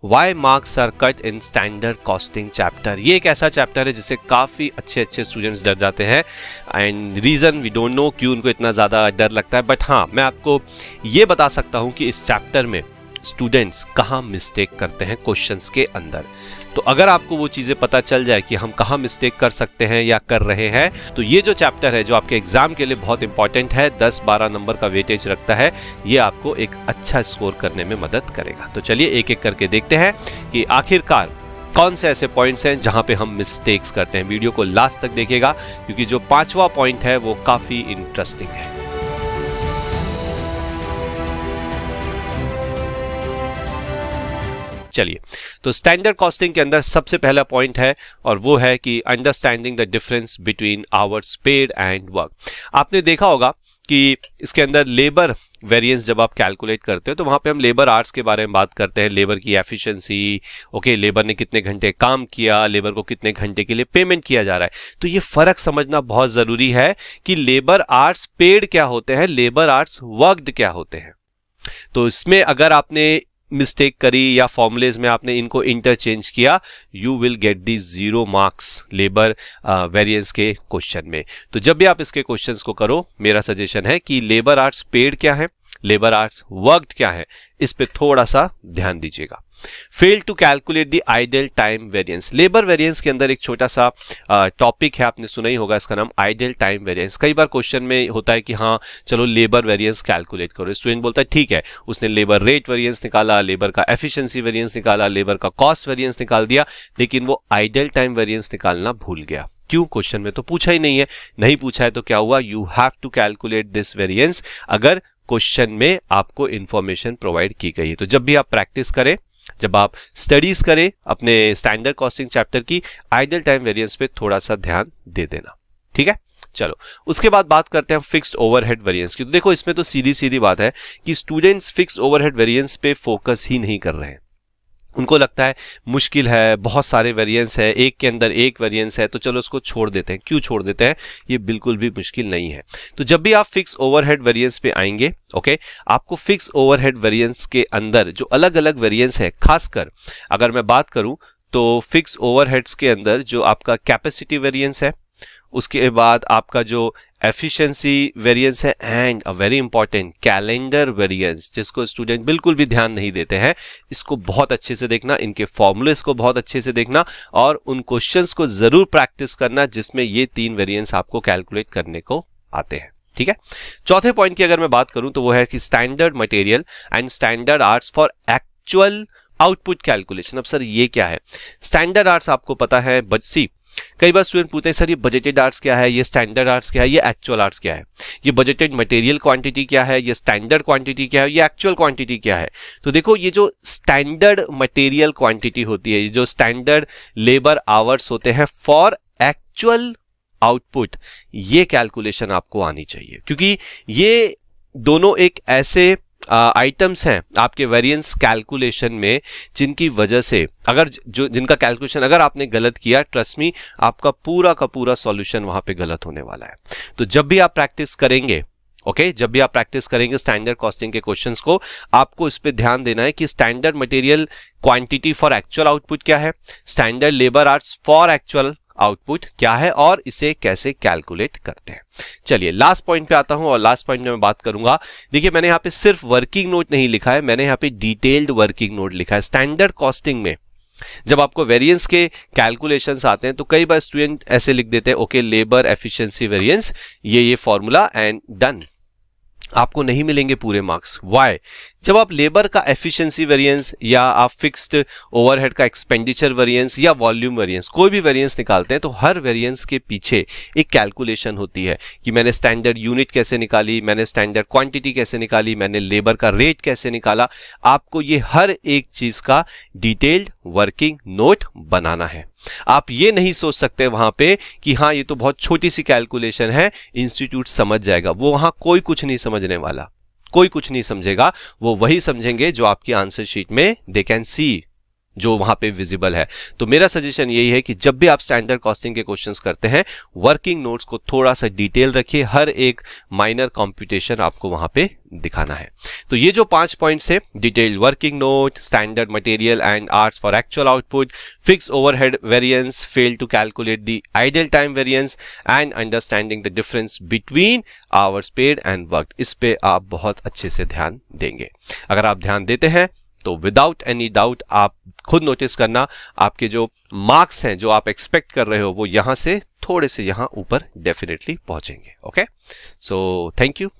Y marks are cut in standard costing chapter. ये एक ऐसा चैप्टर है जिससे काफ़ी अच्छे अच्छे स्टूडेंट्स डर जाते हैं and reason we don't know क्यों उनको इतना ज़्यादा डर लगता है, बट हाँ मैं आपको ये बता सकता हूँ कि इस चैप्टर में स्टूडेंट्स कहाँ मिस्टेक करते हैं क्वेश्चंस के अंदर। तो अगर आपको वो चीज़ें पता चल जाए कि हम कहाँ मिस्टेक कर सकते हैं या कर रहे हैं, तो ये जो चैप्टर है जो आपके एग्जाम के लिए बहुत इंपॉर्टेंट है, 10-12 नंबर का वेटेज रखता है, ये आपको एक अच्छा स्कोर करने में मदद करेगा। तो चलिए एक एक करके देखते हैं कि आखिरकार कौन से ऐसे पॉइंट्स हैं जहां पे हम मिस्टेक्स करते हैं। वीडियो को लास्ट तक देखिएगा क्योंकि जो 5वां पॉइंट है वो काफी इंटरेस्टिंग है। चलिए, तो स्टैंडर्ड कॉस्टिंग के अंदर सबसे पहला पॉइंट है और वो है कि understanding the difference between hours paid and work. आपने देखा होगा कि इसके अंदर लेबर वेरिएंस जब आप कैलकुलेट करते हो तो वहां पे हम लेबर आवर्स के बारे में बात करते हैं, लेबर की एफिशिएंसी, ओके, लेबर ने कितने घंटे काम किया, लेबर को कितने घंटे के लिए पेमेंट किया जा रहा है। तो ये फर्क समझना बहुत जरूरी है कि लेबर आवर्स पेड क्या होते हैं, लेबर आवर्स वर्कड क्या होते हैं। तो इसमें अगर आपने मिस्टेक करी या फॉर्मूलेज में आपने इनको इंटरचेंज किया, you will get the 0 marks labour variance के क्वेश्चन में। तो जब भी आप इसके क्वेश्चंस को करो, मेरा सजेशन है कि लेबर आवर्स पेड क्या है, लेबर आवर्स वर्कड क्या है, इस पे थोड़ा सा ध्यान दीजिएगा। Fail to calculate the idle time variance. Labour variance के अंदर एक छोटा सा टॉपिक है, आपने सुना ही होगा, इसका नाम आइडल टाइम वेरिएंस। कई बार क्वेश्चन में होता है कि हाँ चलो लेबर वेरिएंस कैलकुलेट करो, स्टूडेंट बोलता है ठीक है, उसने लेबर रेट वेरिएंस निकाला, लेबर का एफिशिएंसी वेरिएंस निकाला, लेबर का कॉस्ट वेरिएंस निकाल दिया, लेकिन वो आइडल टाइम वेरिएंस निकालना भूल गया। क्यों? क्वेश्चन में तो पूछा ही नहीं है। नहीं पूछा है तो क्या हुआ, you have to calculate this variance अगर क्वेश्चन में आपको इंफॉर्मेशन प्रोवाइड की गई है। तो जब भी आप प्रैक्टिस करें, जब आप स्टडीज करें अपने स्टैंडर्ड कॉस्टिंग चैप्टर की, आइडल टाइम वेरिएंस पे थोड़ा सा ध्यान दे देना, ठीक है। चलो उसके बाद बात करते हैं फिक्स्ड ओवरहेड वेरिएंस की। तो देखो इसमें तो सीधी सीधी बात है कि स्टूडेंट्स फिक्स्ड ओवरहेड वेरिएंस पे फोकस ही नहीं कर रहे हैं। उनको लगता है मुश्किल है, बहुत सारे वेरिएंस है, एक के अंदर एक वेरिएंस है, तो चलो उसको छोड़ देते हैं। क्यों छोड़ देते हैं? ये बिल्कुल भी मुश्किल नहीं है। तो जब भी आप फिक्स ओवरहेड वेरिएंस पे आएंगे, ओके, आपको फिक्स ओवरहेड वेरिएंस के अंदर जो अलग अलग वेरिएंस है, खासकर अगर मैं बात करूं तो फिक्स ओवरहेड्स के अंदर जो आपका कैपेसिटी वेरिएंस है, उसके बाद आपका जो एफिशिएंसी वेरिएंस है, and a very important calendar variance, जिसको स्टूडेंट बिल्कुल भी ध्यान नहीं देते हैं। इसको बहुत अच्छे से देखना, इनके फॉर्मूलेस को बहुत अच्छे से देखना और उन क्वेश्चंस को जरूर प्रैक्टिस करना जिसमें ये 3 वेरिएंस आपको कैलकुलेट करने को आते हैं, ठीक है। चौथे पॉइंट की अगर मैं बात करूं तो वो है कि standard material and standard hours for actual output calculation. अब सर ये क्या है? स्टैंडर्ड आवर्स आपको पता है, बच्ची कई बार स्टूडेंट पूछते हैं सर ये बजटेड आवर्स क्या है, ये स्टैंडर्ड आवर्स क्या है, ये एक्चुअल आवर्स क्या है, ये बजटेड मटेरियल क्वांटिटी क्या है, ये स्टैंडर्ड क्वांटिटी क्या है, ये एक्चुअल क्वांटिटी क्या है। तो देखो ये जो स्टैंडर्ड मटेरियल क्वांटिटी होती है, ये जो स्टैंडर्ड लेबर आवर्स होते हैं फॉर एक्चुअल आउटपुट, ये कैलकुलेशन आपको आनी चाहिए, क्योंकि ये दोनों एक ऐसे आइटम्स हैं आपके वेरिएंस कैलकुलेशन में जिनकी वजह से अगर जिनका कैलकुलेशन अगर आपने गलत किया, ट्रस्ट मी, आपका पूरा का पूरा सॉल्यूशन वहां पे गलत होने वाला है। तो जब भी आप प्रैक्टिस करेंगे, ओके, जब भी आप प्रैक्टिस करेंगे स्टैंडर्ड कॉस्टिंग के क्वेश्चंस को, आपको इस पे ध्यान देना है कि standard material quantity for actual output क्या है, standard labour hours for actual output क्या है और इसे कैसे कैलकुलेट करते हैं। चलिए लास्ट पॉइंट पे आता हूं और लास्ट पॉइंट में मैं बात करूंगा। देखिए मैंने यहां पे सिर्फ वर्किंग नोट नहीं लिखा है, मैंने यहां पे डिटेल्ड वर्किंग नोट लिखा है। स्टैंडर्ड कॉस्टिंग में जब आपको वेरिएंस के कैलकुलेशंस आते हैं तो कई बार स्टूडेंट ऐसे लिख देते हैं, ओके, लेबर एफिशिएंसी वेरिएंस, ये फॉर्मूला एंड डन। आपको नहीं मिलेंगे पूरे मार्क्स। व्हाई? जब आप लेबर का एफिशिएंसी वेरिएंस या आप फिक्स्ड ओवरहेड का एक्सपेंडिचर वेरिएंस या वॉल्यूम वेरिएंस, कोई भी वेरिएंस निकालते हैं तो हर वेरिएंस के पीछे एक कैलकुलेशन होती है कि मैंने स्टैंडर्ड यूनिट कैसे निकाली, मैंने स्टैंडर्ड क्वांटिटी कैसे निकाली, मैंने लेबर का रेट कैसे निकाला। आपको ये हर एक चीज का डिटेल्ड वर्किंग नोट बनाना है। आप ये नहीं सोच सकते वहां पे कि हाँ ये तो बहुत छोटी सी कैलकुलेशन है, इंस्टीट्यूट समझ जाएगा। वो वहां कोई कुछ नहीं समझने वाला, कोई कुछ नहीं समझेगा। वो वही समझेंगे जो आपकी आंसर शीट में दे कैन सी जो वहां पे विजिबल है। तो मेरा सजेशन यही है कि जब भी आप स्टैंडर्ड कॉस्टिंग के क्वेश्चंस करते हैं, वर्किंग नोट्स को थोड़ा सा डिटेल रखिए, हर एक माइनर कंप्यूटेशन आपको वहां पे दिखाना है। तो ये जो 5 पॉइंट्स है, detailed working note, standard material and arts for actual output, fix overhead variance, fail to calculate the idle time variance and understanding the difference between hours paid and work, इस पे आप बहुत अच्छे से ध्यान देंगे। अगर आप ध्यान देते हैं तो विदाउट एनी डाउट आप खुद नोटिस करना, आपके जो मार्क्स हैं जो आप एक्सपेक्ट कर रहे हो वो यहां से थोड़े से यहां ऊपर डेफिनेटली पहुंचेंगे। Okay, so thank you.